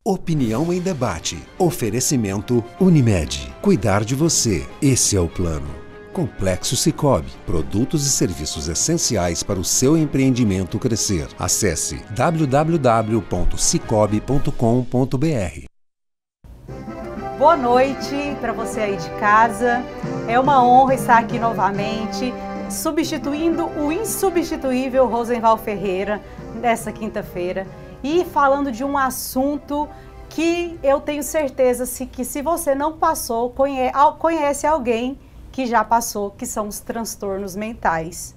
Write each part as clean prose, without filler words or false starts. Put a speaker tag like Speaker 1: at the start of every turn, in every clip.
Speaker 1: Opinião em debate. Oferecimento Unimed. Cuidar de você. Esse é o plano. Complexo Sicoob. Produtos e serviços essenciais para o seu empreendimento crescer. Acesse www.sicoob.com.br.
Speaker 2: Boa noite para você aí de casa. É uma honra estar aqui novamente, substituindo o insubstituível Rosenval Ferreira nessa quinta-feira. E falando de um assunto que eu tenho certeza que se você não passou, conhece alguém que já passou, que são os transtornos mentais.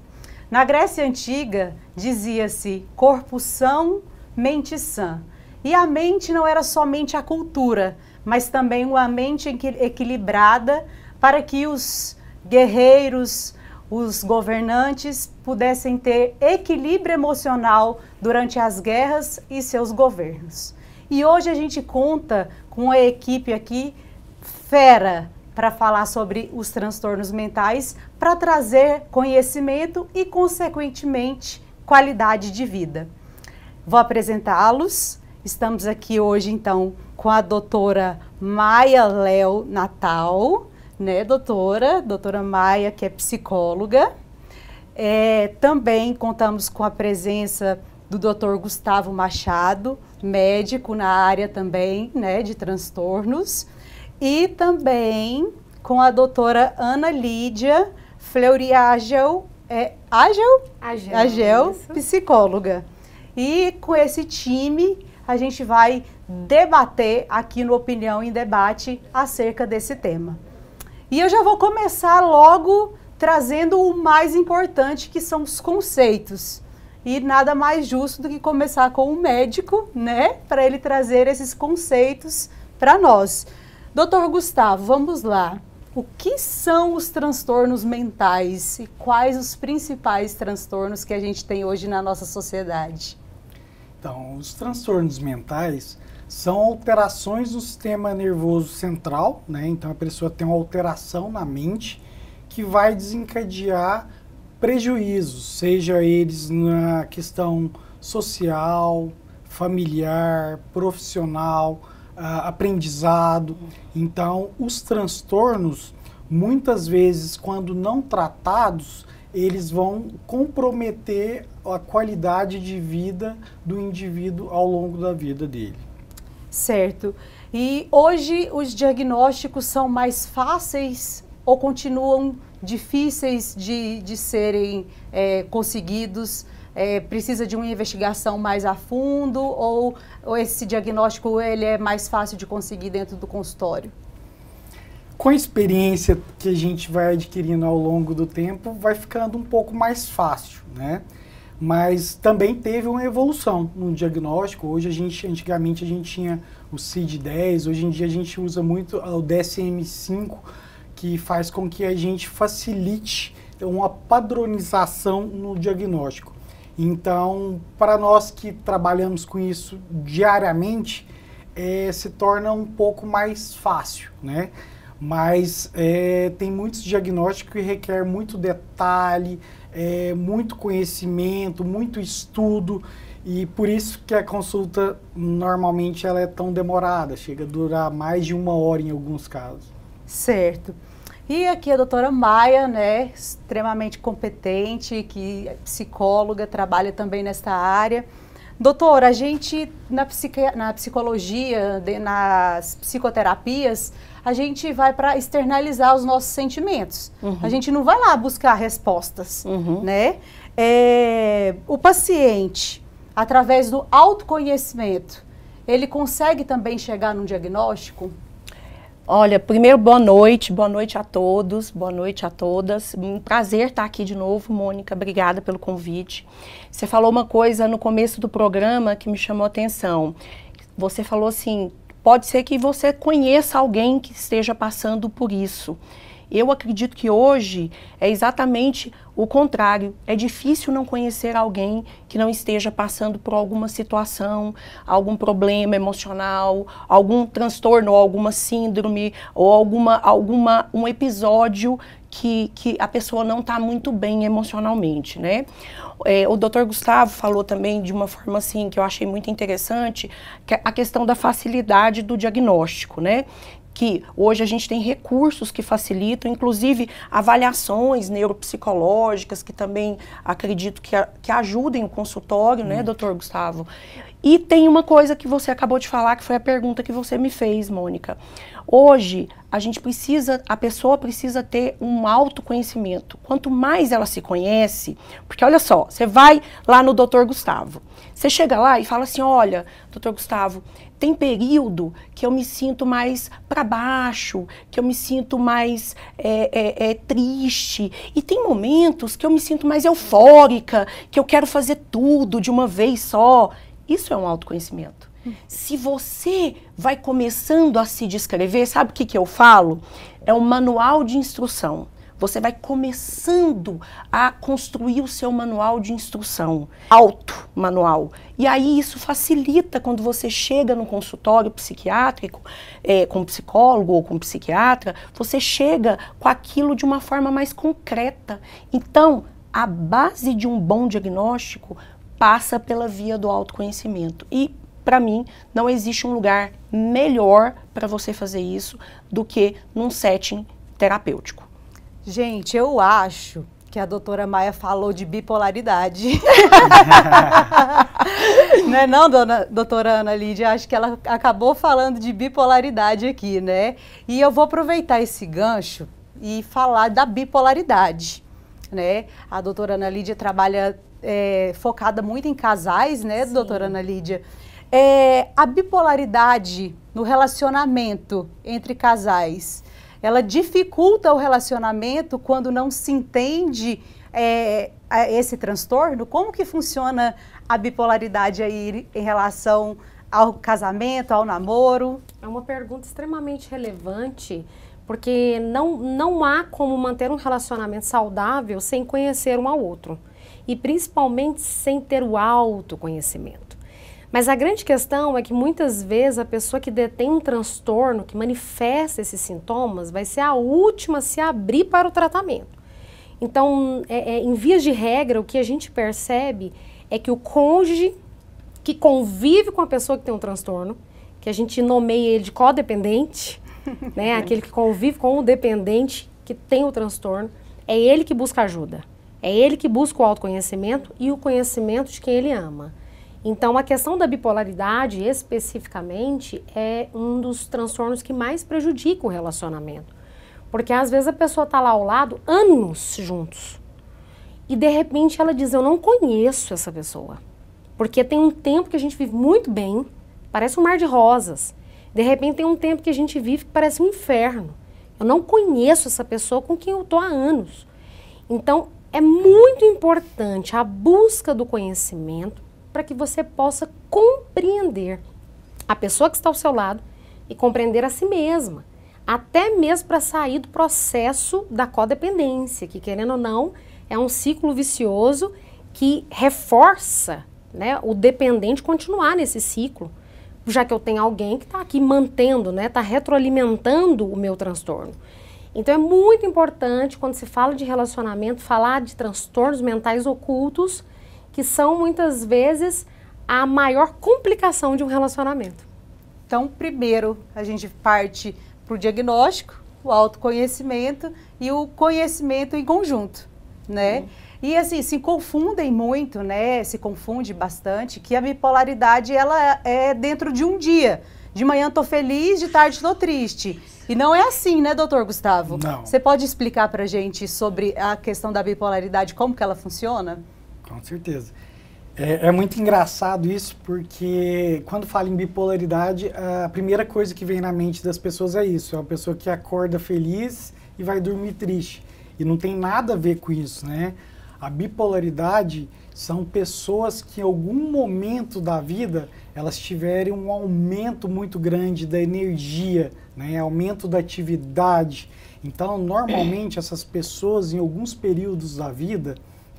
Speaker 2: Na Grécia Antiga, dizia-se corpo são, mente sã. E a mente não era somente a cultura, mas também uma mente equilibrada para que os guerreiros, os governantes pudessem ter equilíbrio emocional durante as guerras e seus governos. E hoje a gente conta com a equipe aqui fera para falar sobre os transtornos mentais, para trazer conhecimento e, consequentemente, qualidade de vida. Vou apresentá-los. Estamos aqui hoje, então, com a doutora Maia Léo Natal, né, doutora? Doutora Maia, que é psicóloga. Também contamos com a presença do doutor Gustavo Machado, médico na área também, né, de transtornos. E também com a doutora Ana Lídia Fleury Agel, psicóloga. E com esse time, a gente vai debater aqui no Opinião em Debate acerca desse tema. E eu já vou começar logo trazendo o mais importante, que são os conceitos. E nada mais justo do que começar com o médico, né? Para ele trazer esses conceitos para nós. Doutor Gustavo, vamos lá. O que são os transtornos mentais e quais os principais transtornos que a gente tem hoje na nossa sociedade?
Speaker 3: Então, os transtornos mentais são alterações no sistema nervoso central, né? Então, a pessoa tem uma alteração na mente que vai desencadear prejuízos, seja eles na questão social, familiar, profissional, aprendizado. Então, os transtornos, muitas vezes, quando não tratados, eles vão comprometer a qualidade de vida do indivíduo ao longo da vida dele. Certo.
Speaker 2: E hoje os diagnósticos são mais fáceis ou continuam difíceis de serem conseguidos? Precisa de uma investigação mais a fundo ou esse diagnóstico ele é mais fácil de conseguir dentro do consultório?
Speaker 3: Com a experiência que a gente vai adquirindo ao longo do tempo, vai ficando um pouco mais fácil, né? Mas também teve uma evolução no diagnóstico. Hoje antigamente a gente tinha o CID-10, hoje em dia a gente usa muito o DSM-5, que faz com que a gente facilite uma padronização no diagnóstico. Então, para nós que trabalhamos com isso diariamente, se torna um pouco mais fácil, né? Mas tem muitos diagnósticos que requer muito detalhe, muito conhecimento, muito estudo, e por isso que a consulta normalmente ela é tão demorada, chega a durar mais de 1 hora em alguns casos.
Speaker 2: Certo. E aqui a doutora Maia, né, extremamente competente, que é psicóloga, trabalha também nesta área. Doutora, a gente na psicologia, nas psicoterapias, a gente vai para externalizar os nossos sentimentos. Uhum. A gente não vai lá buscar respostas, né? O paciente, através do autoconhecimento, ele consegue também chegar num diagnóstico?
Speaker 4: Olha, primeiro, boa noite a todos, boa noite a todas. Um prazer estar aqui de novo, Mônica, obrigada pelo convite. Você falou uma coisa no começo do programa que me chamou a atenção. Você falou assim, pode ser que você conheça alguém que esteja passando por isso. Eu acredito que hoje é exatamente o contrário. É difícil não conhecer alguém que não esteja passando por alguma situação, algum problema emocional, algum transtorno, ou alguma síndrome, ou um episódio que a pessoa não está muito bem emocionalmente, né? O Dr. Gustavo falou também de uma forma assim que eu achei muito interessante, que é a questão da facilidade do diagnóstico, né? Que hoje a gente tem recursos que facilitam, inclusive avaliações neuropsicológicas, que também acredito que ajudem o consultório, né, doutor Gustavo? E tem uma coisa que você acabou de falar, que foi a pergunta que você me fez, Mônica. Hoje, a pessoa precisa ter um autoconhecimento. Quanto mais ela se conhece, porque olha só, você vai lá no doutor Gustavo, você chega lá e fala assim, olha, doutor Gustavo, tem período que eu me sinto mais para baixo, que eu me sinto mais triste. E tem momentos que eu me sinto mais eufórica, que eu quero fazer tudo de uma vez só. Isso é um autoconhecimento. Se você vai começando a se descrever, sabe o que eu falo? É um manual de instrução. Você vai começando a construir o seu manual de instrução, auto-manual. E aí isso facilita quando você chega no consultório psiquiátrico, com psicólogo ou com psiquiatra, você chega com aquilo de uma forma mais concreta. Então, a base de um bom diagnóstico passa pela via do autoconhecimento. E, para mim, não existe um lugar melhor para você fazer isso do que num setting terapêutico.
Speaker 2: Gente, eu acho que a doutora Maia falou de bipolaridade. Não é não, doutora Ana Lídia? Acho que ela acabou falando de bipolaridade aqui, né? E eu vou aproveitar esse gancho e falar da bipolaridade, né? A doutora Ana Lídia trabalha focada muito em casais, né, doutora Ana Lídia? A bipolaridade no relacionamento entre casais, ela dificulta o relacionamento quando não se entende esse transtorno? Como que funciona a bipolaridade aí em relação ao casamento, ao namoro?
Speaker 5: É uma pergunta extremamente relevante, porque não há como manter um relacionamento saudável sem conhecer um ao outro. E principalmente sem ter o autoconhecimento. Mas a grande questão é que muitas vezes a pessoa que detém um transtorno, que manifesta esses sintomas, vai ser a última a se abrir para o tratamento. Então, em vias de regra, o que a gente percebe é que o cônjuge que convive com a pessoa que tem um transtorno, que a gente nomeia ele de codependente, né, aquele que convive com o dependente que tem o transtorno, é ele que busca ajuda. É ele que busca o autoconhecimento e o conhecimento de quem ele ama. Então, a questão da bipolaridade, especificamente, é um dos transtornos que mais prejudica o relacionamento. Porque, às vezes, a pessoa está lá ao lado, anos juntos. E, de repente, ela diz, eu não conheço essa pessoa. Porque tem um tempo que a gente vive muito bem, parece um mar de rosas. De repente, tem um tempo que a gente vive que parece um inferno. Eu não conheço essa pessoa com quem eu estou há anos. Então, é muito importante a busca do conhecimento para que você possa compreender a pessoa que está ao seu lado e compreender a si mesma. Até mesmo para sair do processo da codependência, que, querendo ou não, é um ciclo vicioso que reforça, né, o dependente continuar nesse ciclo, já que eu tenho alguém que está aqui mantendo, né, está retroalimentando o meu transtorno. Então é muito importante, quando se fala de relacionamento, falar de transtornos mentais ocultos, que são muitas vezes a maior complicação de um relacionamento.
Speaker 2: Então, primeiro, a gente parte para o diagnóstico, o autoconhecimento e o conhecimento em conjunto, né? E assim, se confundem muito, né? Se confunde bastante, que a bipolaridade, ela é dentro de um dia. De manhã tô feliz, de tarde tô triste. E não é assim, né, doutor Gustavo?
Speaker 3: Não.
Speaker 2: Você pode explicar pra gente sobre a questão da bipolaridade, como que ela funciona?
Speaker 3: Com certeza. É muito engraçado isso, porque quando fala em bipolaridade, a primeira coisa que vem na mente das pessoas é isso. É uma pessoa que acorda feliz e vai dormir triste. E não tem nada a ver com isso, né? A bipolaridade são pessoas que em algum momento da vida elas tiverem um aumento muito grande da energia, né? Aumento da atividade. Então, normalmente, essas pessoas, em alguns períodos da vida,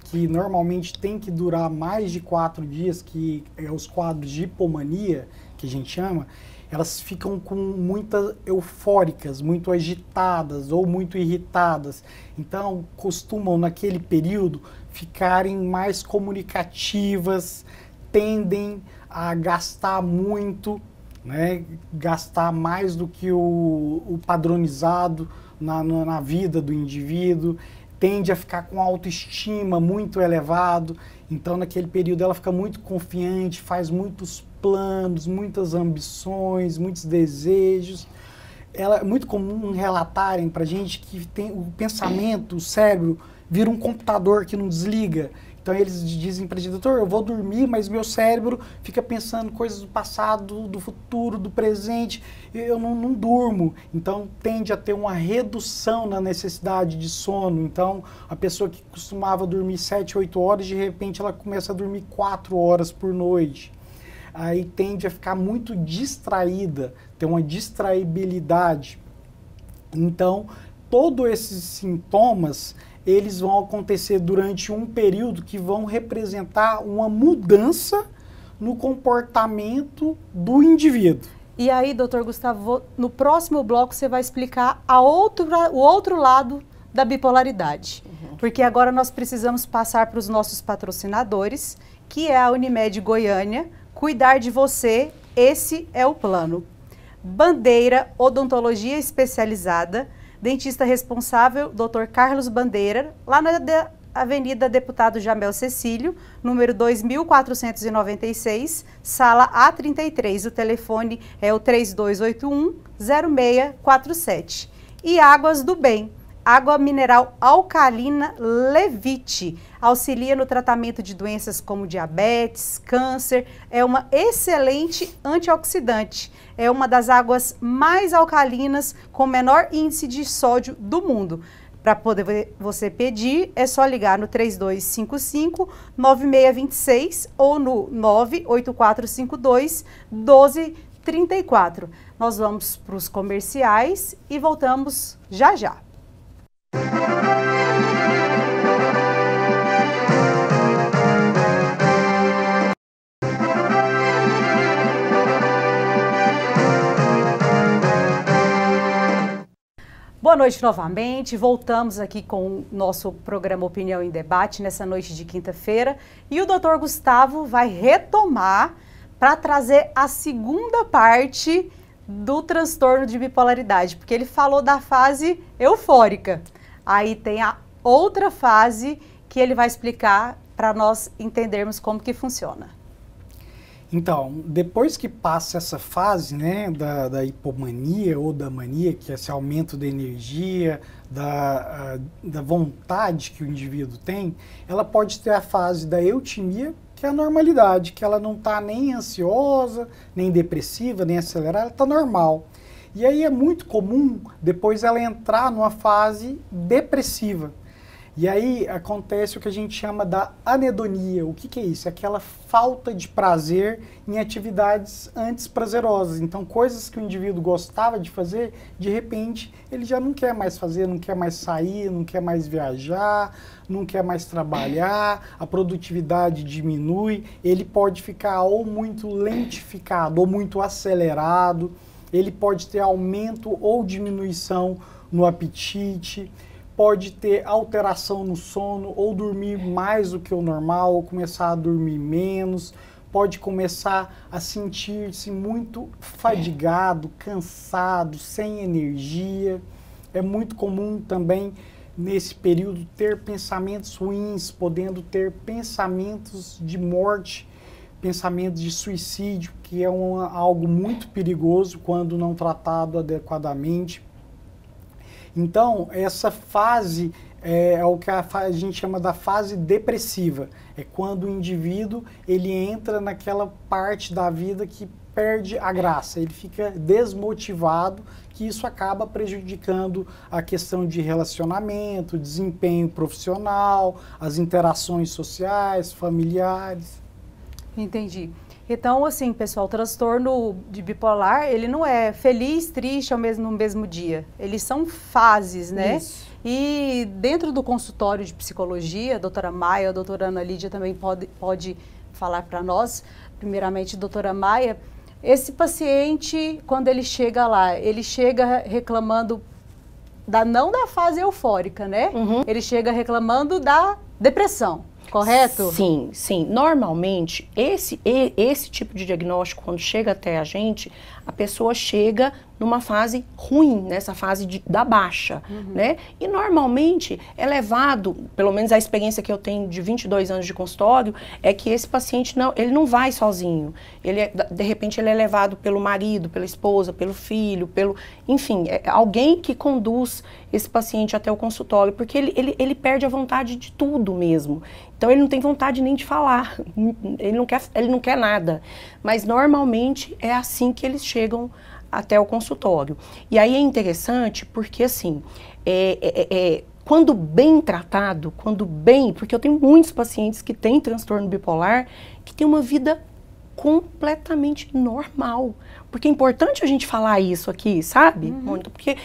Speaker 3: que normalmente tem que durar mais de 4 dias, que é os quadros de hipomania, que a gente chama, elas ficam com muitas eufóricas, muito agitadas ou muito irritadas. Então, costumam, naquele período, ficarem mais comunicativas, tendem a gastar muito, né? Gastar mais do que o padronizado na vida do indivíduo, tende a ficar com autoestima muito elevado. Então, naquele período, ela fica muito confiante, faz muitos planos, muitas ambições, muitos desejos. É muito comum relatarem para a gente que tem o pensamento, o cérebro, vira um computador que não desliga. Então, eles dizem para a gente, doutor, eu vou dormir, mas meu cérebro fica pensando coisas do passado, do futuro, do presente, eu não durmo. Então, tende a ter uma redução na necessidade de sono. Então, a pessoa que costumava dormir 7, 8 horas, de repente ela começa a dormir 4 horas por noite. Aí tende a ficar muito distraída, ter uma distraibilidade. Então, todos esses sintomas, eles vão acontecer durante um período que vão representar uma mudança no comportamento do indivíduo.
Speaker 2: E aí, doutor Gustavo, no próximo bloco você vai explicar o outro lado da bipolaridade. Porque agora nós precisamos passar para os nossos patrocinadores, que é a Unimed Goiânia. Cuidar de você, esse é o plano. Bandeira Odontologia Especializada, dentista responsável, Dr. Carlos Bandeira, lá na Avenida Deputado Jamel Cecílio, número 2496, sala A33. O telefone é o 3281-0647. E Águas do Bem, água mineral alcalina Levite, auxilia no tratamento de doenças como diabetes, câncer, é uma excelente antioxidante, é uma das águas mais alcalinas com menor índice de sódio do mundo. Para poder você pedir, é só ligar no 3255-9626 ou no 98452-1234. Nós vamos para os comerciais e voltamos já já. Boa noite novamente, voltamos aqui com o nosso programa Opinião em Debate nessa noite de quinta-feira e o Dr. Gustavo vai retomar para trazer a segunda parte do transtorno de bipolaridade, porque ele falou da fase eufórica, aí tem a outra fase que ele vai explicar para nós entendermos como que funciona.
Speaker 3: Então, depois que passa essa fase, né, da hipomania ou da mania, que é esse aumento da energia, da vontade que o indivíduo tem, ela pode ter a fase da eutimia, que é a normalidade, que ela não está nem ansiosa, nem depressiva, nem acelerada, ela está normal. E aí é muito comum depois ela entrar numa fase depressiva. E aí acontece o que a gente chama da anedonia. O que é isso? É aquela falta de prazer em atividades antes prazerosas. Então, coisas que o indivíduo gostava de fazer, de repente, ele já não quer mais fazer, não quer mais sair, não quer mais viajar, não quer mais trabalhar, a produtividade diminui, ele pode ficar ou muito lentificado ou muito acelerado, ele pode ter aumento ou diminuição no apetite, pode ter alteração no sono, ou dormir mais do que o normal, ou começar a dormir menos, pode começar a sentir-se muito fadigado, cansado, sem energia. É muito comum também, nesse período, ter pensamentos ruins, podendo ter pensamentos de morte, pensamentos de suicídio, que é algo muito perigoso quando não tratado adequadamente. Então, essa fase é o que a gente chama da fase depressiva. É quando o indivíduo ele entra naquela parte da vida que perde a graça, ele fica desmotivado, que isso acaba prejudicando a questão de relacionamento, desempenho profissional, as interações sociais, familiares.
Speaker 2: Entendi. Então, assim, pessoal, o transtorno de bipolar, ele não é feliz, triste no mesmo dia. Eles são fases, né?
Speaker 4: Isso.
Speaker 2: E dentro do consultório de psicologia, a doutora Maia, a doutora Ana Lídia também pode falar para nós, primeiramente, doutora Maia, esse paciente, quando ele chega lá, ele chega reclamando não da fase eufórica, né?
Speaker 4: Uhum.
Speaker 2: Ele chega reclamando da depressão. Correto?
Speaker 4: Sim, sim. Normalmente, esse tipo de diagnóstico, quando chega até a gente, a pessoa chega numa fase ruim, nessa fase da baixa, né? E normalmente é levado, pelo menos a experiência que eu tenho de 22 anos de consultório, é que esse paciente ele não vai sozinho. De repente ele é levado pelo marido, pela esposa, pelo filho, enfim, é alguém que conduz esse paciente até o consultório, porque ele perde a vontade de tudo mesmo. Então ele não tem vontade nem de falar, ele não quer nada. Mas normalmente é assim que eles chegam até o consultório. E aí é interessante porque assim, quando bem tratado, porque eu tenho muitos pacientes que têm transtorno bipolar, que têm uma vida completamente normal. Porque é importante a gente falar isso aqui, sabe, Mônica? Porque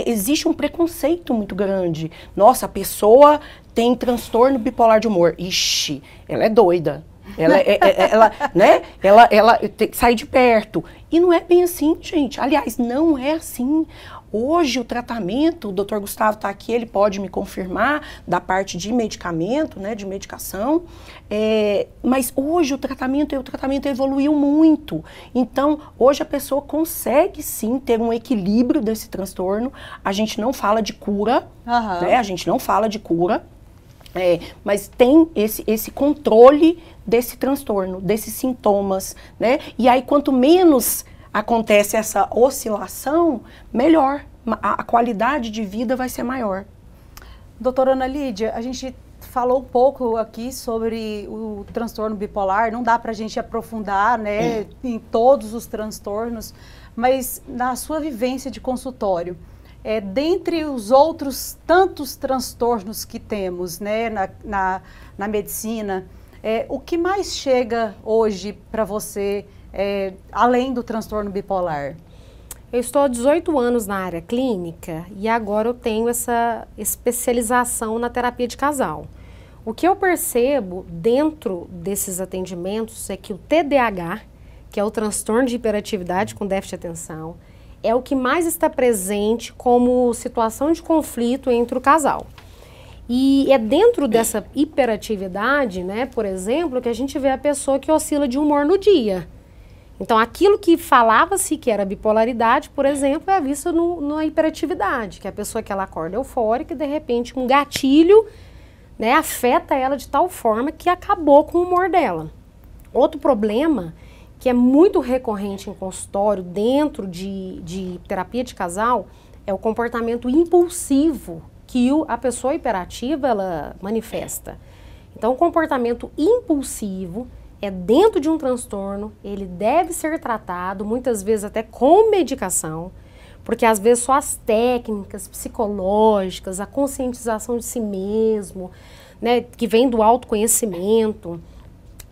Speaker 4: existe um preconceito muito grande. Nossa, a pessoa tem transtorno bipolar de humor. Ixi, ela é doida. Ela sai de perto. E não é bem assim, gente. Aliás, não é assim. Hoje o tratamento, o Dr. Gustavo está aqui, ele pode me confirmar da parte de medicamento, né, de medicação, mas hoje o tratamento evoluiu muito. Então, hoje a pessoa consegue sim ter um equilíbrio desse transtorno. A gente não fala de cura, né, a gente não fala de cura, mas tem esse controle desse transtorno, desses sintomas, né? E aí, quanto menos acontece essa oscilação, melhor. A qualidade de vida vai ser maior.
Speaker 2: Doutora Ana Lídia, a gente falou um pouco aqui sobre o transtorno bipolar, não dá para a gente aprofundar, né, em todos os transtornos, mas na sua vivência de consultório, dentre os outros tantos transtornos que temos, né, na medicina, o que mais chega hoje para você, além do transtorno bipolar?
Speaker 5: Eu estou há 18 anos na área clínica e agora eu tenho essa especialização na terapia de casal. O que eu percebo dentro desses atendimentos é que o TDAH, que é o transtorno de hiperatividade com déficit de atenção, é o que mais está presente como situação de conflito entre o casal. E é dentro dessa hiperatividade, né, por exemplo, que a gente vê a pessoa que oscila de humor no dia. Então, aquilo que falava-se que era bipolaridade, por exemplo, é visto na hiperatividade, que é a pessoa que ela acorda eufórica e, de repente, um gatilho, né, afeta ela de tal forma que acabou com o humor dela. Outro problema, que é muito recorrente em consultório, dentro de terapia de casal, é o comportamento impulsivo que a pessoa hiperativa ela manifesta. Então, o comportamento impulsivo dentro de um transtorno, ele deve ser tratado, muitas vezes até com medicação, porque às vezes só as técnicas psicológicas, a conscientização de si mesmo, né, que vem do autoconhecimento,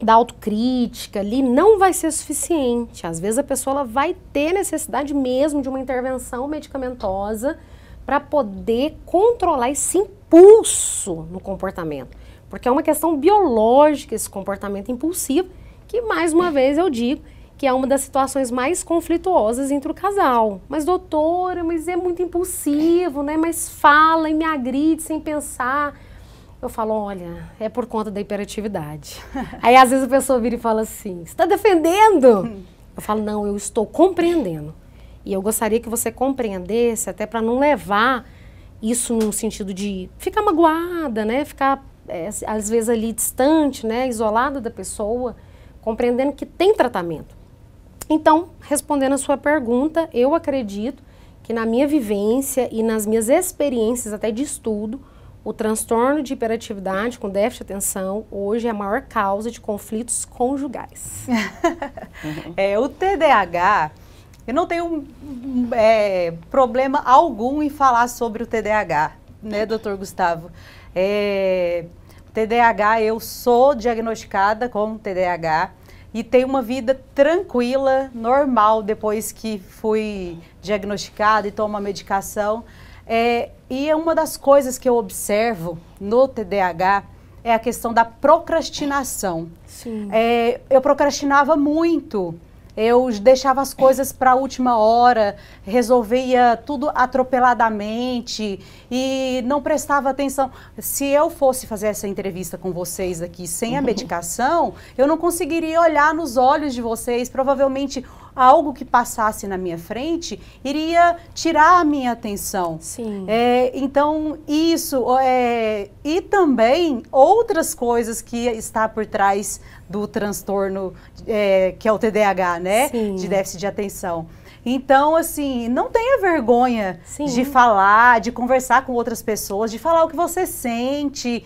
Speaker 5: da autocrítica ali, não vai ser suficiente. Às vezes a pessoa ela vai ter necessidade mesmo de uma intervenção medicamentosa para poder controlar esse impulso no comportamento. Porque é uma questão biológica esse comportamento impulsivo, que mais uma vez eu digo que é uma das situações mais conflituosas entre o casal. Mas doutora, mas é muito impulsivo, né? Mas fala e me agride sem pensar. Eu falo, olha, é por conta da hiperatividade. Aí às vezes a pessoa vira e fala assim, você está defendendo? Eu falo, não, eu estou compreendendo. E eu gostaria que você compreendesse, até para não levar isso num sentido de ficar magoada, né? Ficar às vezes ali distante, né, isolada da pessoa, compreendendo que tem tratamento. Então, respondendo a sua pergunta, eu acredito que na minha vivência e nas minhas experiências até de estudo, o transtorno de hiperatividade com déficit de atenção hoje é a maior causa de conflitos conjugais.
Speaker 2: O TDAH, eu não tenho problema algum em falar sobre o TDAH, né, doutor Gustavo? TDAH, eu sou diagnosticada com TDAH. e tenho uma vida tranquila, normal, depois que fui diagnosticada e tomo a medicação. E é uma das coisas que eu observo no TDAH é a questão da procrastinação.
Speaker 5: Sim.
Speaker 2: Eu procrastinava muito. Eu deixava as coisas para a última hora, resolvia tudo atropeladamente e não prestava atenção. Se eu fosse fazer essa entrevista com vocês aqui sem a medicação, eu não conseguiria olhar nos olhos de vocês. Provavelmente algo que passasse na minha frente iria tirar a minha atenção.
Speaker 5: Sim.
Speaker 2: Então, isso. E também outras coisas que está por trás do transtorno, que é o TDAH, né?
Speaker 5: Sim.
Speaker 2: De déficit de atenção. Então, assim, não tenha vergonha
Speaker 5: Sim.
Speaker 2: de falar, de conversar com outras pessoas, de falar o que você sente,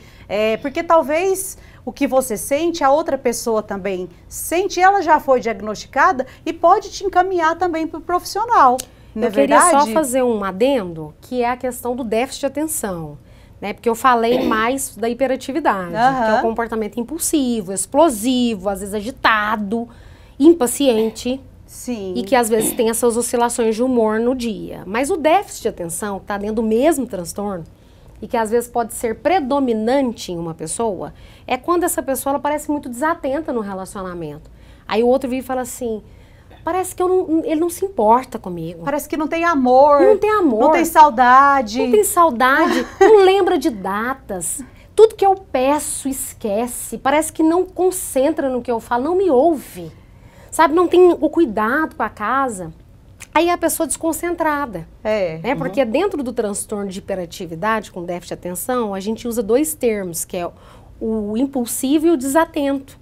Speaker 2: porque talvez o que você sente, a outra pessoa também sente, ela já foi diagnosticada e pode te encaminhar também para o profissional.
Speaker 5: Eu queria só fazer um adendo, que é a questão do déficit de atenção. Né, porque eu falei mais da hiperatividade, que é o comportamento impulsivo, explosivo, às vezes agitado, impaciente.
Speaker 2: Sim.
Speaker 5: E que às vezes tem essas oscilações de humor no dia. Mas o déficit de atenção, que está dentro do mesmo transtorno, e que às vezes pode ser predominante em uma pessoa, é quando essa pessoa ela parece muito desatenta no relacionamento. Aí o outro vem e fala assim, parece que ele não se importa comigo.
Speaker 2: Parece que não tem amor.
Speaker 5: Não tem amor.
Speaker 2: Não tem saudade.
Speaker 5: Não tem saudade, não lembra de datas. Tudo que eu peço, esquece. Parece que não concentra no que eu falo, não me ouve. Sabe, não tem o cuidado com a casa. Aí é a pessoa desconcentrada. Porque dentro do transtorno de hiperatividade com déficit de atenção, a gente usa dois termos, que é o impulsivo e o desatento.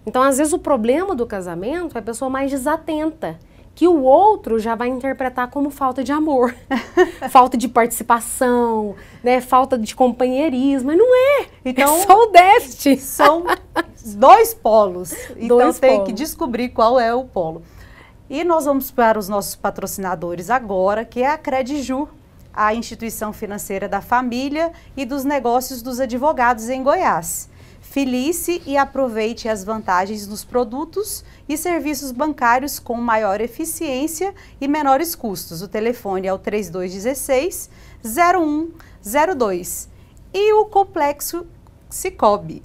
Speaker 5: Então, às vezes, o problema do casamento é a pessoa mais desatenta, que o outro já vai interpretar como falta de amor, falta de participação, né, falta de companheirismo, mas não é. Então, é só o déficit.
Speaker 2: São dois polos. Então, tem
Speaker 5: polos.
Speaker 2: que descobrir qual é o polo. E nós vamos para os nossos patrocinadores agora, que é a Crediju, a instituição financeira da família e dos negócios dos advogados em Goiás. Filie-se e aproveite as vantagens dos produtos e serviços bancários com maior eficiência e menores custos. O telefone é o 3216-0102. E o Complexo Sicoob,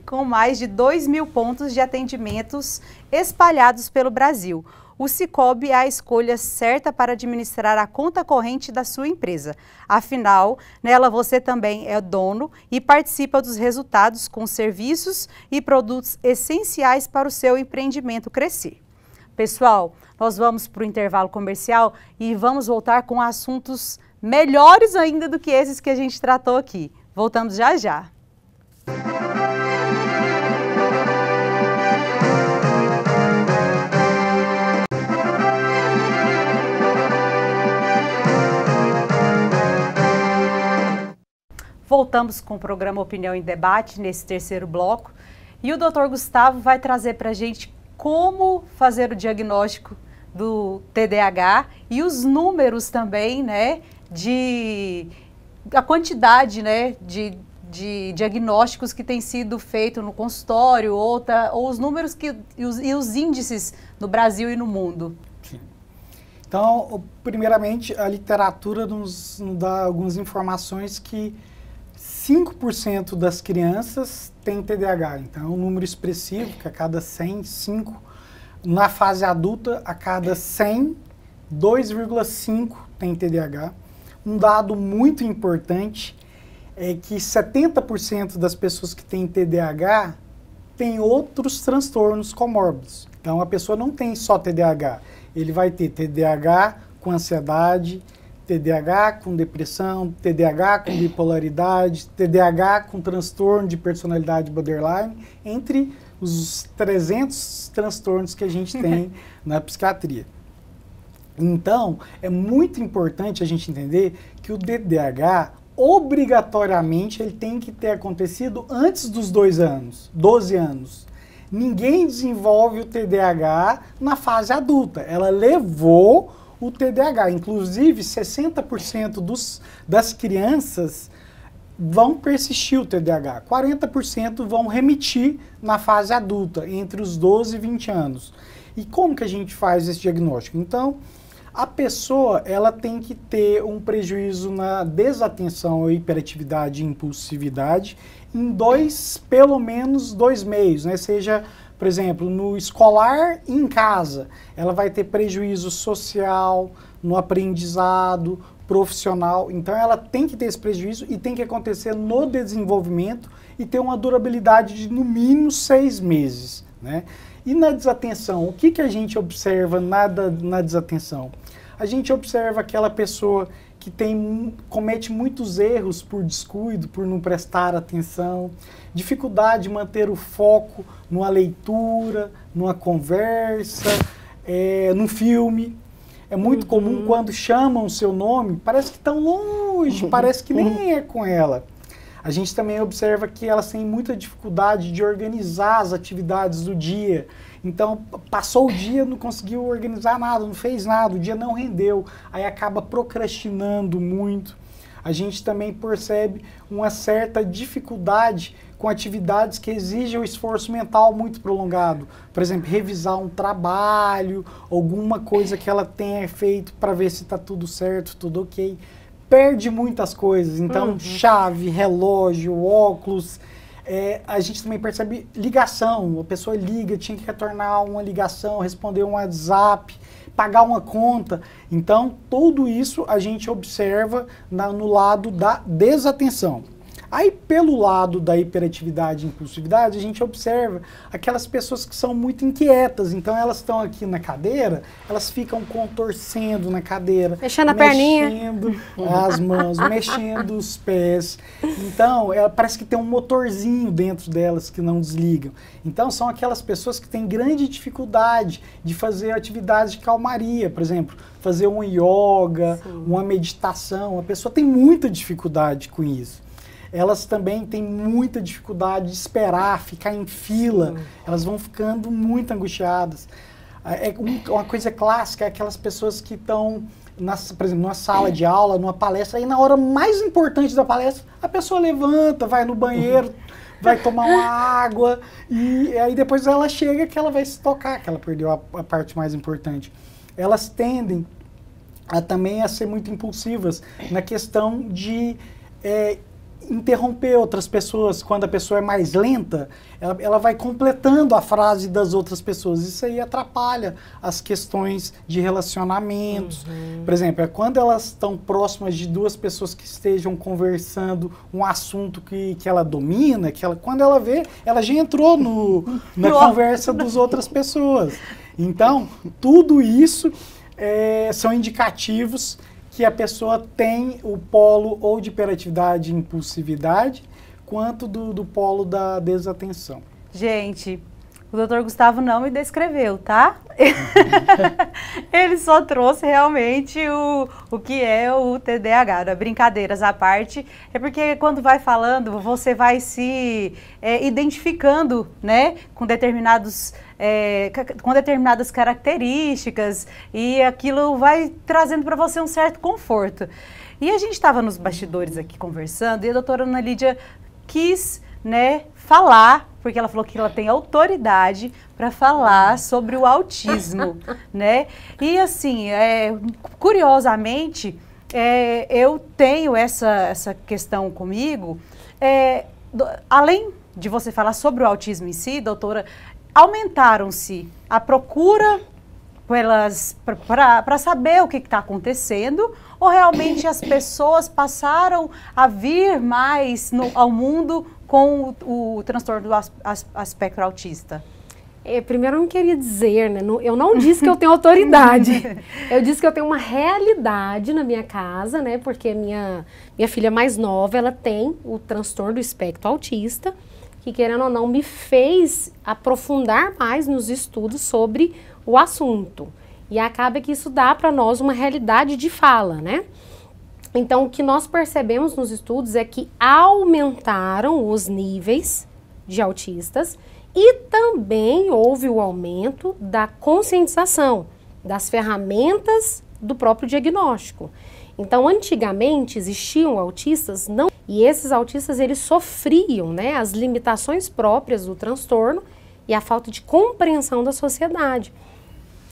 Speaker 2: com mais de 2.000 pontos de atendimentos espalhados pelo Brasil. O Sicoob é a escolha certa para administrar a conta corrente da sua empresa. Afinal, nela você também é dono e participa dos resultados com serviços e produtos essenciais para o seu empreendimento crescer. Pessoal, nós vamos para o intervalo comercial e vamos voltar com assuntos melhores ainda do que esses que a gente tratou aqui. Voltamos já já. Voltamos com o programa Opinião em Debate, nesse terceiro bloco. E o Dr. Gustavo vai trazer para a gente como fazer o diagnóstico do TDAH e os números também, né, a quantidade, né, de diagnósticos que tem sido feito no consultório, ou os números e os índices no Brasil e no mundo.
Speaker 3: Sim. Então, primeiramente, a literatura nos dá algumas informações que 5% das crianças têm TDAH, então é um número expressivo, que a cada 100, 5. Na fase adulta, a cada 100, 2,5 tem TDAH. Um dado muito importante é que 70% das pessoas que têm TDAH têm outros transtornos comórbidos. Então a pessoa não tem só TDAH, ele vai ter TDAH com ansiedade, TDAH com depressão, TDAH com bipolaridade, TDAH com transtorno de personalidade borderline, entre os 300 transtornos que a gente tem na psiquiatria. Então, é muito importante a gente entender que o TDAH, obrigatoriamente, ele tem que ter acontecido antes dos 12 anos. Ninguém desenvolve o TDAH na fase adulta. Ela levou o TDAH. Inclusive, 60% das crianças vão persistir o TDAH. 40% vão remitir na fase adulta, entre os 12 e 20 anos. E como que a gente faz esse diagnóstico? Então, a pessoa, ela tem que ter um prejuízo na desatenção, hiperatividade e impulsividade em pelo menos 2 meios, né? Seja, por exemplo, no escolar e em casa. Ela vai ter prejuízo social, no aprendizado, profissional. Então, ela tem que ter esse prejuízo e tem que acontecer no desenvolvimento e ter uma durabilidade de, no mínimo, 6 meses, né? E na desatenção, o que a gente observa na desatenção? A gente observa aquela pessoa que comete muitos erros por descuido, por não prestar atenção, dificuldade de manter o foco numa leitura, numa conversa, num filme. É muito comum quando chamam o seu nome, parece que estão longe, parece que nem é com ela. A gente também observa que elas têm muita dificuldade de organizar as atividades do dia. Então, passou o dia, não conseguiu organizar nada, não fez nada, o dia não rendeu, aí acaba procrastinando muito. A gente também percebe uma certa dificuldade com atividades que exigem um esforço mental muito prolongado. Por exemplo, revisar um trabalho, alguma coisa que ela tenha feito para ver se está tudo certo, tudo ok. Perde muitas coisas, então chave, relógio, óculos. A gente também percebe ligação, a pessoa liga, tinha que retornar uma ligação, responder um WhatsApp, pagar uma conta. Então, tudo isso a gente observa no lado da desatenção. Aí, pelo lado da hiperatividade e impulsividade, a gente observa aquelas pessoas que são muito inquietas. Então, elas estão aqui na cadeira, elas ficam contorcendo na cadeira.
Speaker 5: Mexendo a perninha.
Speaker 3: Mexendo as mãos, mexendo os pés. Então, parece que tem um motorzinho dentro delas que não desligam. Então, são aquelas pessoas que têm grande dificuldade de fazer atividades de calmaria. Por exemplo, fazer um yoga, uma meditação. A pessoa tem muita dificuldade com isso. Elas também têm muita dificuldade de esperar, ficar em fila. Elas vão ficando muito angustiadas. Uma coisa clássica é aquelas pessoas que estão, por exemplo, numa sala de aula, numa palestra, aí na hora mais importante da palestra, a pessoa levanta, vai no banheiro, vai tomar uma água, e aí depois ela chega que ela vai se tocar, que ela perdeu a parte mais importante. Elas tendem também a ser muito impulsivas na questão de interromper outras pessoas. Quando a pessoa é mais lenta, ela vai completando a frase das outras pessoas. Isso aí atrapalha as questões de relacionamentos. Por exemplo, quando elas estão próximas de duas pessoas que estejam conversando um assunto que ela domina, quando ela vê, ela já entrou na conversa das outras pessoas. Então, tudo isso são indicativos que a pessoa tem o polo ou de hiperatividade e impulsividade, quanto do polo da desatenção.
Speaker 2: Gente, o doutor Gustavo não me descreveu, tá? Ele só trouxe realmente o que é o TDAH. Brincadeiras à parte, é porque quando vai falando, você vai se identificando, né, com determinadas características, e aquilo vai trazendo para você um certo conforto. E a gente estava nos bastidores aqui conversando, e a doutora Ana Lídia quis, né, falar, porque ela falou que ela tem autoridade para falar sobre o autismo, né? E assim, curiosamente, eu tenho essa questão comigo, além de você falar sobre o autismo em si, doutora, aumentaram-se a procura para saber o que está acontecendo, ou realmente as pessoas passaram a vir mais ao mundo com o transtorno do espectro autista?
Speaker 5: Primeiro, eu não queria dizer, né? Eu não disse que eu tenho autoridade. Eu disse que eu tenho uma realidade na minha casa, né? Porque minha filha mais nova, ela tem o transtorno do espectro autista, que, querendo ou não, me fez aprofundar mais nos estudos sobre o assunto. E acaba que isso dá para nós uma realidade de fala, né? Então, o que nós percebemos nos estudos é que aumentaram os níveis de autistas e também houve o aumento da conscientização, das ferramentas do próprio diagnóstico. Então, antigamente existiam autistas E esses autistas, eles sofriam, né, as limitações próprias do transtorno e a falta de compreensão da sociedade.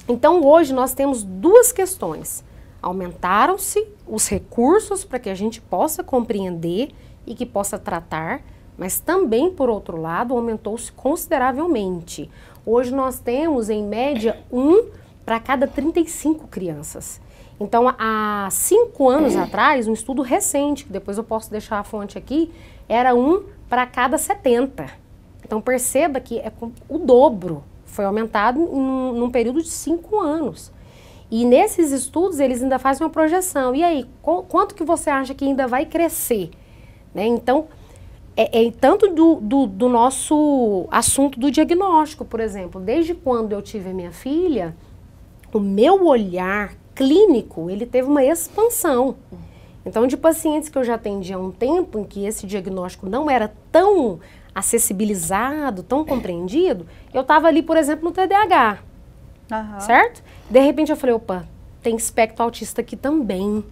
Speaker 5: Então, hoje nós temos duas questões. Aumentaram-se os recursos para que a gente possa compreender e que possa tratar, mas também, por outro lado, aumentou-se consideravelmente. Hoje nós temos, em média, 1 para cada 35 crianças. Então, há 5 anos atrás, um estudo recente, que depois eu posso deixar a fonte aqui, era 1 para cada 70. Então, perceba que é o dobro, foi aumentado num período de 5 anos. E nesses estudos, eles ainda fazem uma projeção. E aí, quanto que você acha que ainda vai crescer? Né? Então, tanto do nosso assunto do diagnóstico, por exemplo. Desde quando eu tive a minha filha, o meu olhar clínico, ele teve uma expansão. Então, de pacientes que eu já atendi há um tempo, em que esse diagnóstico não era tão acessibilizado, tão compreendido, eu estava ali, por exemplo, no TDAH. Certo? De repente eu falei, opa, tem espectro autista aqui também.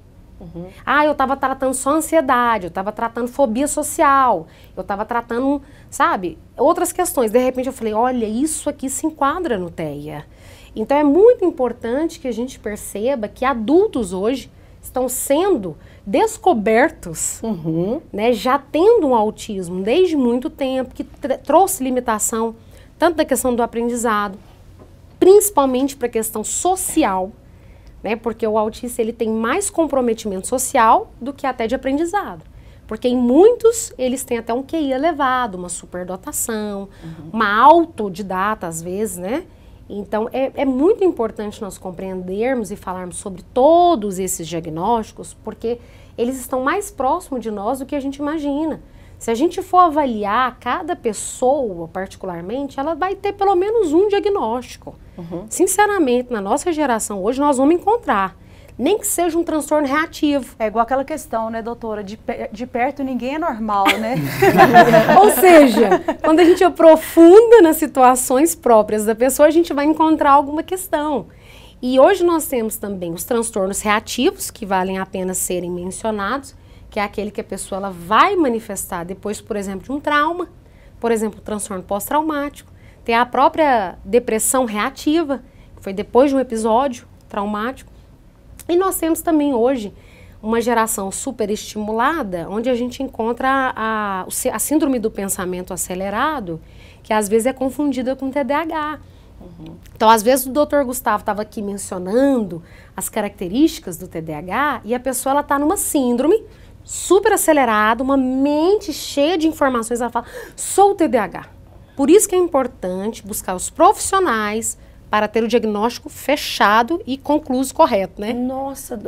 Speaker 5: Ah, eu estava tratando só ansiedade, eu estava tratando fobia social, eu estava tratando, sabe, outras questões. De repente eu falei, olha, isso aqui se enquadra no TEA. Então é muito importante que a gente perceba que adultos hoje estão sendo descobertos, né, já tendo um autismo desde muito tempo, que trouxe limitação, tanto na questão do aprendizado, principalmente para a questão social, né? Porque o autista ele tem mais comprometimento social do que até de aprendizado. Porque em muitos eles têm até um QI elevado, uma superdotação, uma autodidata às vezes, né? Então é muito importante nós compreendermos e falarmos sobre todos esses diagnósticos, porque eles estão mais próximos de nós do que a gente imagina. Se a gente for avaliar cada pessoa particularmente, ela vai ter pelo menos um diagnóstico. Sinceramente, na nossa geração hoje, nós vamos encontrar. Nem que seja um transtorno reativo.
Speaker 2: É igual aquela questão, né, doutora? De perto ninguém é normal, né?
Speaker 5: Ou seja, quando a gente aprofunda nas situações próprias da pessoa, a gente vai encontrar alguma questão. E hoje nós temos também os transtornos reativos, que valem a pena serem mencionados, que é aquele que a pessoa ela vai manifestar depois, por exemplo, de um trauma, por exemplo, transtorno pós-traumático. Tem a própria depressão reativa, que foi depois de um episódio traumático. E nós temos também hoje uma geração superestimulada, onde a gente encontra a síndrome do pensamento acelerado, que às vezes é confundida com TDAH. Então, às vezes o Dr. Gustavo estava aqui mencionando as características do TDAH e a pessoa está numa síndrome super acelerada, uma mente cheia de informações, ela fala, sou TDAH. Por isso que é importante buscar os profissionais para ter o diagnóstico fechado e concluído correto, né?
Speaker 4: Nossa,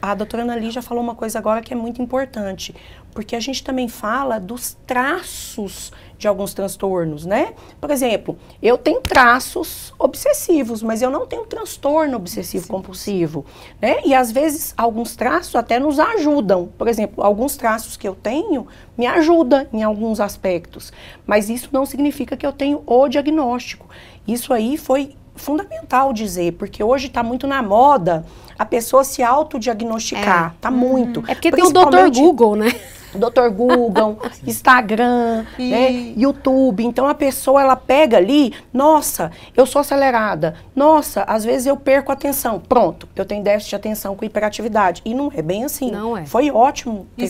Speaker 4: a doutora Ana Lígia falou uma coisa agora que é muito importante, porque a gente também fala dos traços de alguns transtornos, né? Por exemplo, eu tenho traços obsessivos, mas eu não tenho transtorno obsessivo-compulsivo, né? E às vezes alguns traços até nos ajudam. Por exemplo, alguns traços que eu tenho me ajudam em alguns aspectos, mas isso não significa que eu tenho o diagnóstico. Isso aí foi fundamental dizer, porque hoje está muito na moda a pessoa se autodiagnosticar, tá muito.
Speaker 5: É porque tem o Dr. Google, né?
Speaker 4: Dr. Google, Instagram, né, YouTube. Então a pessoa ela pega ali, nossa, eu sou acelerada, nossa, às vezes eu perco a atenção. Pronto, eu tenho déficit de atenção com hiperatividade. E não é bem assim.
Speaker 5: Não é.
Speaker 4: Foi ótimo ter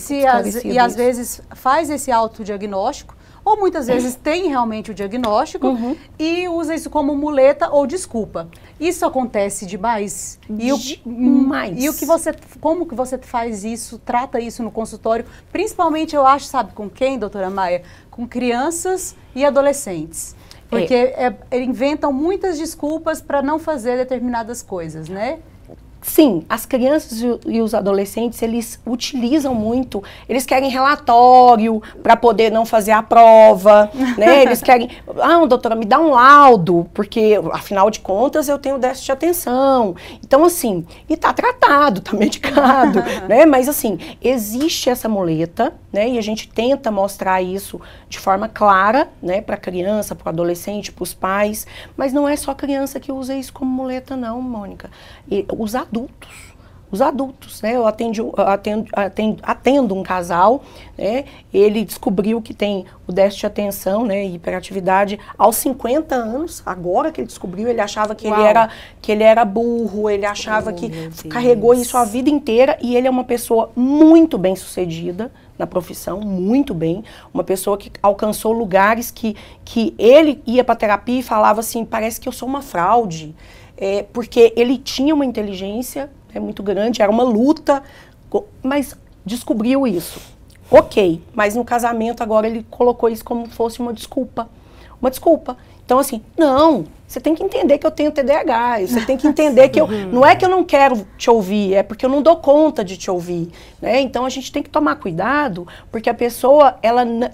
Speaker 2: e às vezes faz esse autodiagnóstico, ou muitas vezes tem realmente o diagnóstico e usa isso como muleta ou desculpa. Isso acontece demais?
Speaker 4: Demais.
Speaker 2: E como que você faz isso, trata isso no consultório? Principalmente, eu acho, sabe com quem, doutora Maia? Com crianças e adolescentes. Porque inventam muitas desculpas para não fazer determinadas coisas, né?
Speaker 4: Sim, as crianças e os adolescentes, eles utilizam muito, eles querem relatório para poder não fazer a prova, né? Eles querem, doutora, me dá um laudo, porque, afinal de contas, eu tenho déficit de atenção. Então, assim, e tá tratado, tá medicado, né? Mas, assim, existe essa muleta, né? E a gente tenta mostrar isso de forma clara, né? Para a criança, para o adolescente, para os pais. Mas não é só criança que usa isso como muleta, não, Mônica. E os adultos. os adultos, né? Eu atendo um casal, né? Ele descobriu que tem o déficit de atenção, né, e hiperatividade aos 50 anos, agora que ele descobriu, ele achava que ele era burro, ele achava que carregou isso a vida inteira, e ele é uma pessoa muito bem sucedida na profissão, muito bem, uma pessoa que alcançou lugares que ele ia para terapia e falava assim, parece que eu sou uma fraude, porque ele tinha uma inteligência muito grande, era uma luta, mas descobriu isso. Ok, mas no casamento agora ele colocou isso como fosse uma desculpa. Uma desculpa. Então assim, não, você tem que entender que eu tenho TDAH, você tem que entender que não é que eu não quero te ouvir, é porque eu não dou conta de te ouvir, né? Então a gente tem que tomar cuidado, porque a pessoa,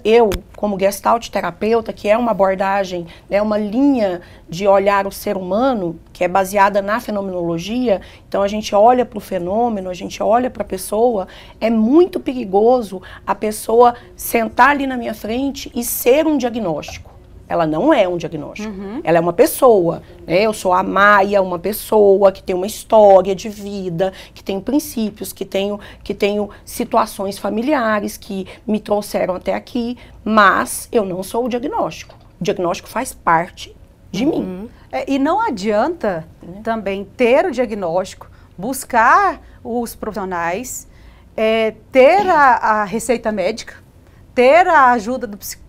Speaker 4: eu como Gestalt terapeuta, que é uma abordagem, né, uma linha de olhar o ser humano, que é baseada na fenomenologia, então a gente olha para o fenômeno, a gente olha para a pessoa, é muito perigoso a pessoa sentar ali na minha frente e ser um diagnóstico. Ela não é um diagnóstico, ela é uma pessoa, né? Eu sou a Maia, uma pessoa que tem uma história de vida, que tem princípios, que tenho situações familiares que me trouxeram até aqui, mas eu não sou o diagnóstico. O diagnóstico faz parte de mim.
Speaker 2: E não adianta também ter o diagnóstico, buscar os profissionais, ter a receita médica, ter a ajuda do psicólogo,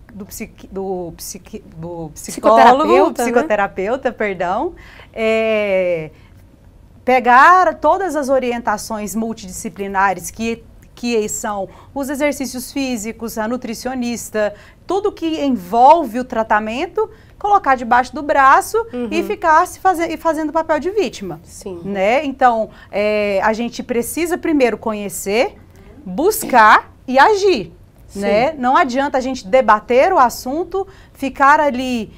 Speaker 2: psicoterapeuta, perdão, pegar todas as orientações multidisciplinares que são os exercícios físicos, a nutricionista, tudo que envolve o tratamento, colocar debaixo do braço e ficar fazendo o papel de vítima.
Speaker 5: Sim.
Speaker 2: Né? Então, a gente precisa primeiro conhecer, buscar e agir. Né? Não adianta a gente debater o assunto, ficar ali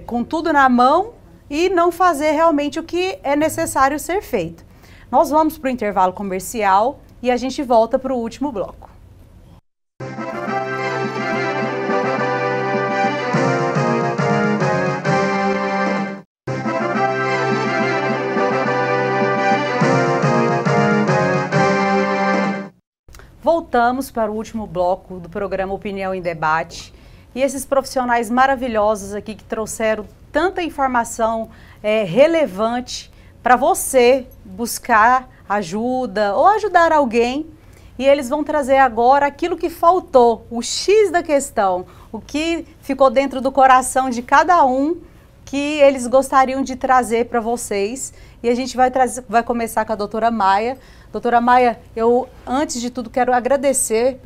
Speaker 2: com tudo na mão e não fazer realmente o que é necessário ser feito. Nós vamos para o intervalo comercial e a gente volta para o último bloco. Voltamos para o último bloco do programa Opinião em Debate. E esses profissionais maravilhosos aqui que trouxeram tanta informação relevante para você buscar ajuda ou ajudar alguém. E eles vão trazer agora aquilo que faltou, o X da questão, o que ficou dentro do coração de cada um que eles gostariam de trazer para vocês. E a gente vai começar com a doutora Maia. Doutora Maia, eu, antes de tudo, quero agradecer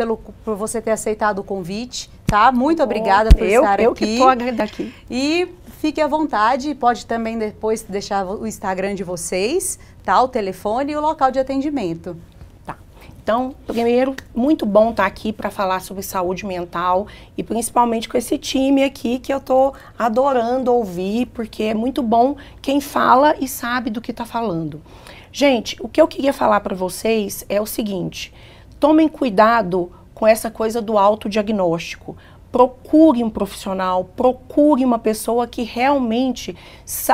Speaker 2: por você ter aceitado o convite, tá? Muito obrigada por estar aqui.
Speaker 4: Eu que estou aqui.
Speaker 2: E fique à vontade, pode também depois deixar o Instagram de vocês, tá? O telefone e o local de atendimento.
Speaker 4: Tá. Então, primeiro, muito bom estar aqui para falar sobre saúde mental e principalmente com esse time aqui que eu estou adorando ouvir, porque é muito bom quem fala e sabe do que está falando. Gente, o que eu queria falar para vocês é o seguinte, tomem cuidado com essa coisa do autodiagnóstico. Procure um profissional, procure uma pessoa que realmente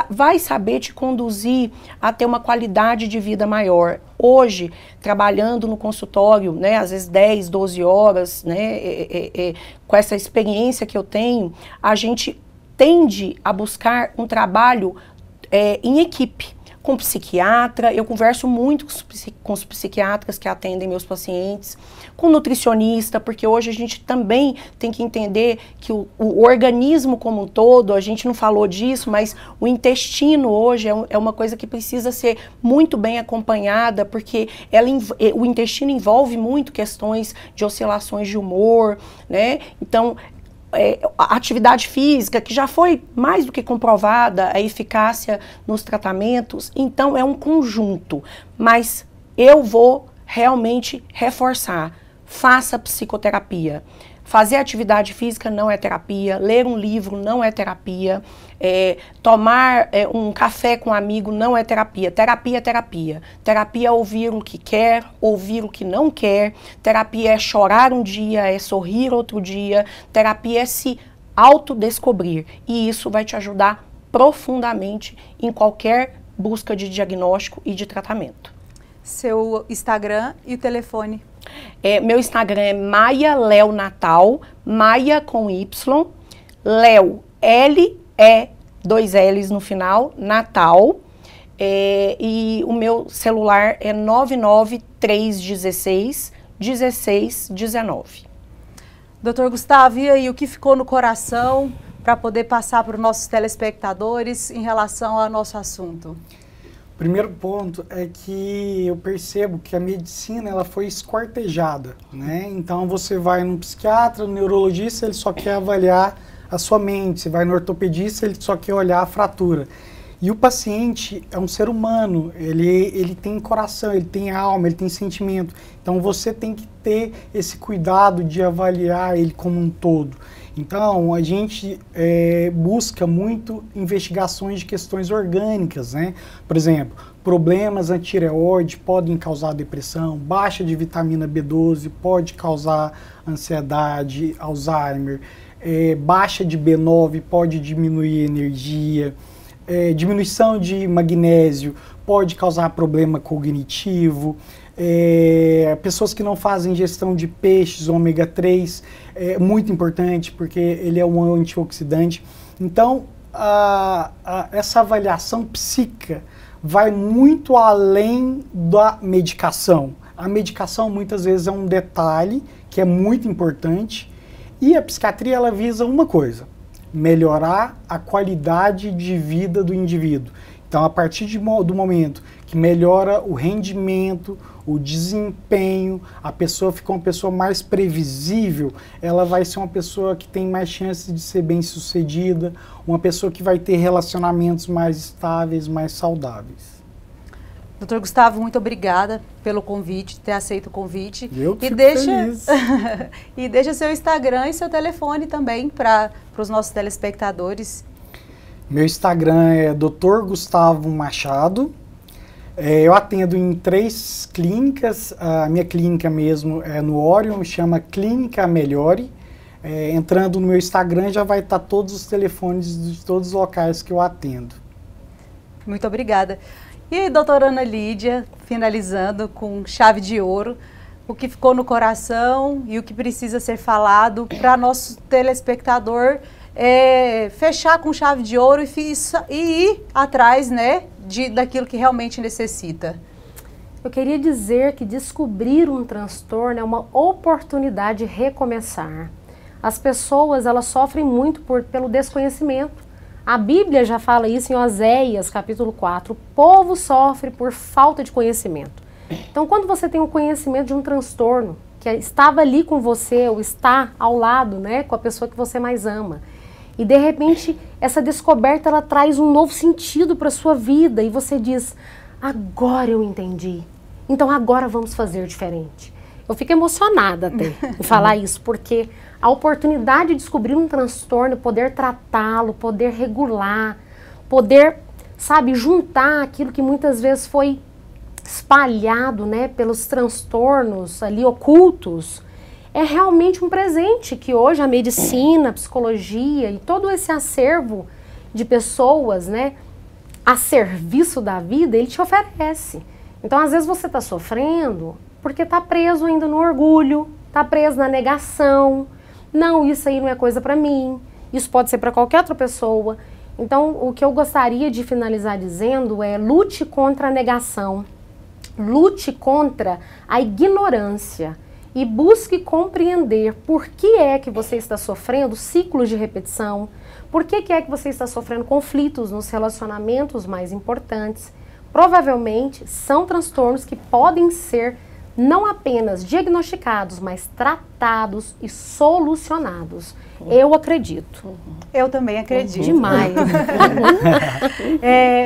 Speaker 4: vai saber te conduzir a ter uma qualidade de vida maior. Hoje, trabalhando no consultório, né, às vezes 10, 12 horas, né, com essa experiência que eu tenho, a gente tende a buscar um trabalho em equipe. Com psiquiatra, eu converso muito com os psiquiatras que atendem meus pacientes, com nutricionista, porque hoje a gente também tem que entender que o organismo como um todo, a gente não falou disso, mas o intestino hoje é uma coisa que precisa ser muito bem acompanhada, porque o intestino envolve muito questões de oscilações de humor, né? Então, a atividade física, que já foi mais do que comprovada, a eficácia nos tratamentos, então é um conjunto. Mas eu vou realmente reforçar, faça psicoterapia. Fazer atividade física não é terapia, ler um livro não é terapia, tomar um café com um amigo não é terapia. Terapia é terapia. Terapia é ouvir o que quer, ouvir o que não quer. Terapia é chorar um dia, é sorrir outro dia. Terapia é se autodescobrir. E isso vai te ajudar profundamente em qualquer busca de diagnóstico e de tratamento.
Speaker 2: seu Instagram e o telefone.
Speaker 4: Meu Instagram é Maia Léo Natal, Maia com Y, Léo, L-E, 2 L's no final, Natal. E o meu celular é 99316-1619.
Speaker 2: Doutor Gustavo, e aí, o que ficou no coração para poder passar para os nossos telespectadores em relação ao nosso assunto?
Speaker 3: O primeiro ponto é que eu percebo que a medicina ela foi esquartejada, né? Então você vai num psiquiatra, no neurologista, ele só quer avaliar a sua mente. Você vai no ortopedista, ele só quer olhar a fratura. E o paciente é um ser humano, ele tem coração, ele tem alma, ele tem sentimento. Então você tem que ter esse cuidado de avaliar ele como um todo. Então a gente busca muito investigações de questões orgânicas, né? Por exemplo, problemas na tireoide podem causar depressão, baixa de vitamina B12 pode causar ansiedade, Alzheimer, baixa de B9 pode diminuir energia. Diminuição de magnésio pode causar problema cognitivo. Pessoas que não fazem ingestão de peixes, ômega 3, é muito importante porque ele é um antioxidante. Então, essa avaliação psíquica vai muito além da medicação. A medicação muitas vezes é um detalhe que é muito importante e a psiquiatria ela visa uma coisa: melhorar a qualidade de vida do indivíduo. Então, a partir do momento que melhora o rendimento, o desempenho, a pessoa fica uma pessoa mais previsível, ela vai ser uma pessoa que tem mais chances de ser bem-sucedida, uma pessoa que vai ter relacionamentos mais estáveis, mais saudáveis.
Speaker 2: Doutor Gustavo, muito obrigada pelo convite, ter aceito o convite.
Speaker 3: Eu fico feliz.
Speaker 2: E deixa seu Instagram e seu telefone também para os nossos telespectadores.
Speaker 3: Meu Instagram é Dr. Gustavo Machado. Eu atendo em 3 clínicas. A minha clínica mesmo é no Orion, chama Clínica Melhore. Entrando no meu Instagram já vai estar todos os telefones de todos os locais que eu atendo.
Speaker 2: Muito obrigada. E aí, doutora Ana Lídia, finalizando com chave de ouro, o que ficou no coração e o que precisa ser falado para nosso telespectador fechar com chave de ouro e ir atrás, né, daquilo que realmente necessita.
Speaker 5: Eu queria dizer que descobrir um transtorno é uma oportunidade de recomeçar. As pessoas, elas sofrem muito pelo desconhecimento. A Bíblia já fala isso em Oséias, capítulo 4. O povo sofre por falta de conhecimento. Então, quando você tem o conhecimento de um transtorno, que estava ali com você, ou está ao lado, né, com a pessoa que você mais ama, e de repente, essa descoberta, ela traz um novo sentido para a sua vida, e você diz, agora eu entendi, então agora vamos fazer diferente. Eu fico emocionada até em falar isso, porque a oportunidade de descobrir um transtorno, poder tratá-lo, poder regular, poder, sabe, juntar aquilo que muitas vezes foi espalhado, né, pelos transtornos ali ocultos, é realmente um presente que hoje a medicina, a psicologia e todo esse acervo de pessoas, né, a serviço da vida, ele te oferece. Então, às vezes você está sofrendo porque está preso ainda no orgulho, está preso na negação. Não, isso aí não é coisa para mim, isso pode ser para qualquer outra pessoa. Então, o que eu gostaria de finalizar dizendo é: lute contra a negação, lute contra a ignorância e busque compreender por que é que você está sofrendo ciclos de repetição, por que é que você está sofrendo conflitos nos relacionamentos mais importantes. Provavelmente são transtornos que podem ser não apenas diagnosticados, mas tratados e solucionados. Eu acredito.
Speaker 2: Eu também acredito.
Speaker 5: Demais.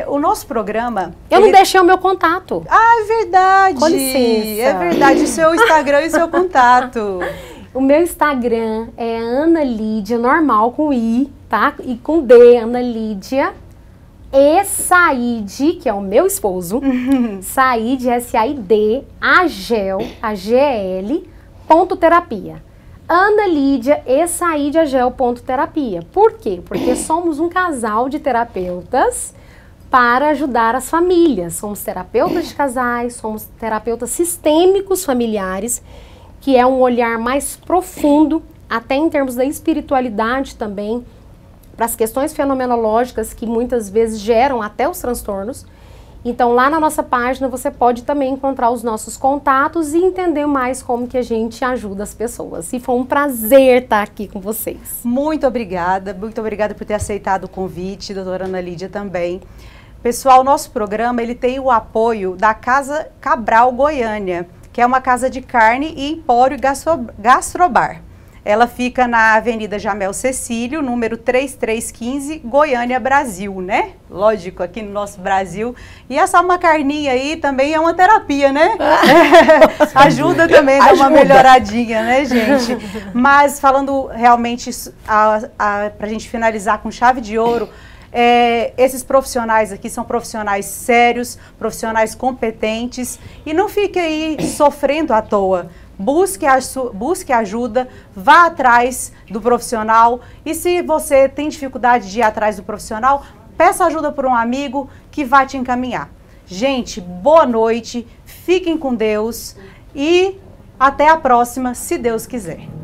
Speaker 2: O nosso programa...
Speaker 5: Eu não deixei o meu contato.
Speaker 2: Ah, é verdade.
Speaker 5: Com licença.
Speaker 2: É verdade, o seu Instagram e o seu contato.
Speaker 5: O meu Instagram é Ana Lídia, normal, com I, tá? E com D, Ana Lídia. E Said, que é o meu esposo, Said, S-A-I-D, Agel, A-G-L, ponto terapia. Ana Lídia e Said Agel, ponto terapia. Por quê? Porque somos um casal de terapeutas para ajudar as famílias. Somos terapeutas de casais, somos terapeutas sistêmicos familiares, que é um olhar mais profundo, até em termos da espiritualidade também, para as questões fenomenológicas que muitas vezes geram até os transtornos. Então, lá na nossa página você pode também encontrar os nossos contatos e entender mais como que a gente ajuda as pessoas. E foi um prazer estar aqui com vocês.
Speaker 2: Muito obrigada por ter aceitado o convite, doutora Ana Lídia também. Pessoal, nosso programa ele tem o apoio da Casa Cabral Goiânia, que é uma casa de carne e empório gastrobar. Ela fica na Avenida Jamel Cecílio, número 3315, Goiânia, Brasil, né? Lógico, aqui no nosso Brasil. E essa uma carninha aí também é uma terapia, né? Ajuda também a dar uma melhoradinha, né, gente? Mas falando realmente, pra gente finalizar com chave de ouro, esses profissionais aqui são profissionais sérios, profissionais competentes, e não fique aí sofrendo à toa. Busque ajuda, vá atrás do profissional, e se você tem dificuldade de ir atrás do profissional, peça ajuda por um amigo que vai te encaminhar. Gente, boa noite, fiquem com Deus e até a próxima, se Deus quiser.